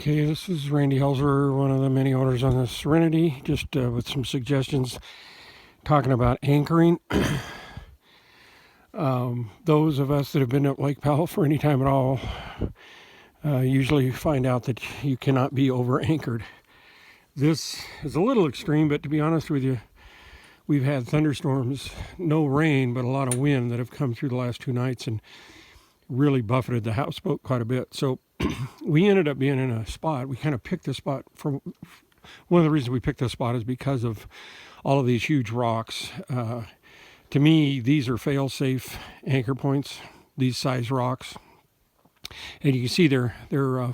Okay, this is Randy Helzer, one of the many owners on the Serenity, just with some suggestions talking about anchoring. Those of us that have been at Lake Powell for any time at all usually find out that you cannot be over anchored. This is a little extreme, but to be honest with you, we've had thunderstorms, no rain, but a lot of wind that have come through the last 2 nights and really buffeted the houseboat quite a bit. So we ended up being in a spot. We kind of picked this spot for one of the reasons we picked this spot is because of all of these huge rocks. To me, these are fail-safe anchor points, these size rocks. And you can see they're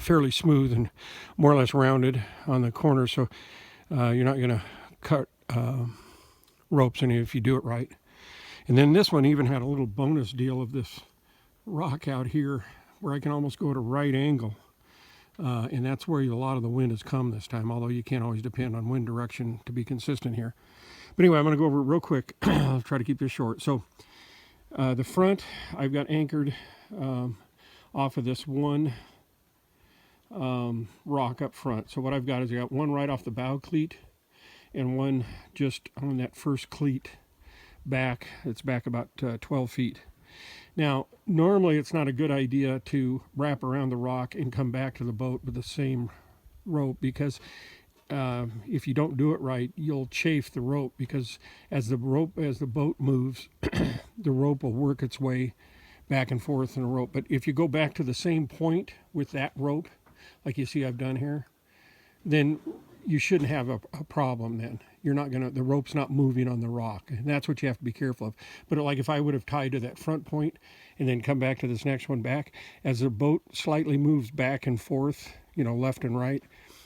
fairly smooth and more or less rounded on the corners, so you're not going to cut ropes in it if you do it right. And then this one even had a little bonus deal of this rock out here where I can almost go at a right angle, and that's where a lot of the wind has come this time, although you can't always depend on wind direction to be consistent here. But anyway, I'm going to go over it real quick. I'll try to keep this short. So the front I've got anchored off of this one rock up front. So what I've got is I got one right off the bow cleat and one just on that first cleat back. It's back about 12 feet. Now, normally it's not a good idea to wrap around the rock and come back to the boat with the same rope, because if you don't do it right, you'll chafe the rope, because as the boat moves, the rope will work its way back and forth in a rope. But if you go back to the same point with that rope, like you see I've done here, then you shouldn't have a problem then. The rope's not moving on the rock. And that's what you have to be careful of. But like if I would have tied to that front point and then come back to this next one back, as the boat slightly moves back and forth, left and right,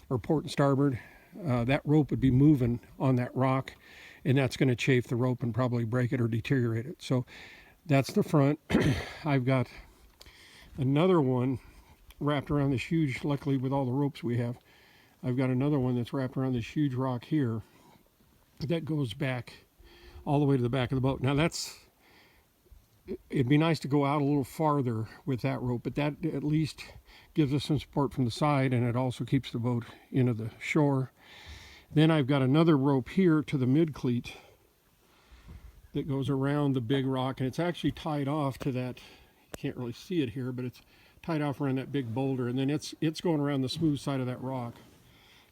or port and starboard, that rope would be moving on that rock, and that's going to chafe the rope and probably break it or deteriorate it. So that's the front. I've got another one wrapped around this huge, luckily with all the ropes we have, I've got another one that's wrapped around this huge rock here that goes back all the way to the back of the boat. Now it'd be nice to go out a little farther with that rope, but that at least gives us some support from the side, and it also keeps the boat into the shore. Then I've got another rope here to the mid cleat that goes around the big rock, and it's actually tied off to that. You can't really see it here, but it's tied off around that big boulder, and then it's going around the smooth side of that rock,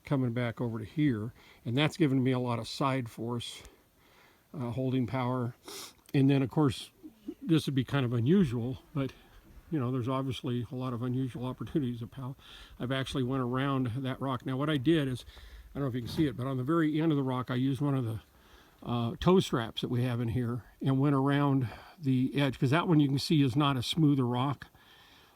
coming back over to here, and that's giving me a lot of side force, holding power. And then of course this would be kind of unusual, but there's obviously a lot of unusual opportunities at Powell. I've actually went around that rock. Now what I did is, I don't know if you can see it, but on the very end of the rock I used one of the toe straps that we have in here and went around the edge, because that one you can see is not a smoother rock.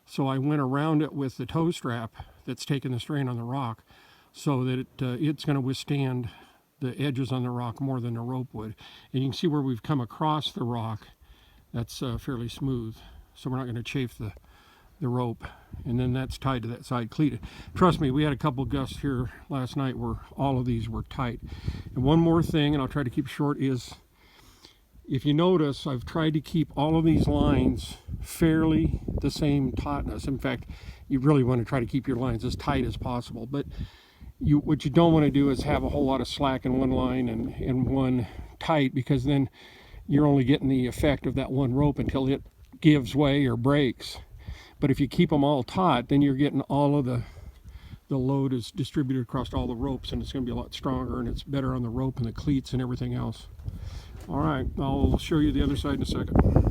So I went around it with the toe strap that's taking the strain on the rock, so that it's going to withstand the edges on the rock more than the rope would. And you can see where we've come across the rock, that's fairly smooth, so we're not going to chafe the rope. And then that's tied to that side cleat. Trust me, we had a couple gusts here last night where all of these were tight. And one more thing, and I'll try to keep short, is if you notice, I've tried to keep all of these lines fairly the same tautness. In fact, you really want to try to keep your lines as tight as possible. But what you don't want to do is have a whole lot of slack in one line and one tight, because then you're only getting the effect of that one rope until it gives way or breaks. But if you keep them all taut, then you're getting all of the load is distributed across all the ropes, and it's going to be a lot stronger, and it's better on the rope and the cleats and everything else. All right, I'll show you the other side in a second.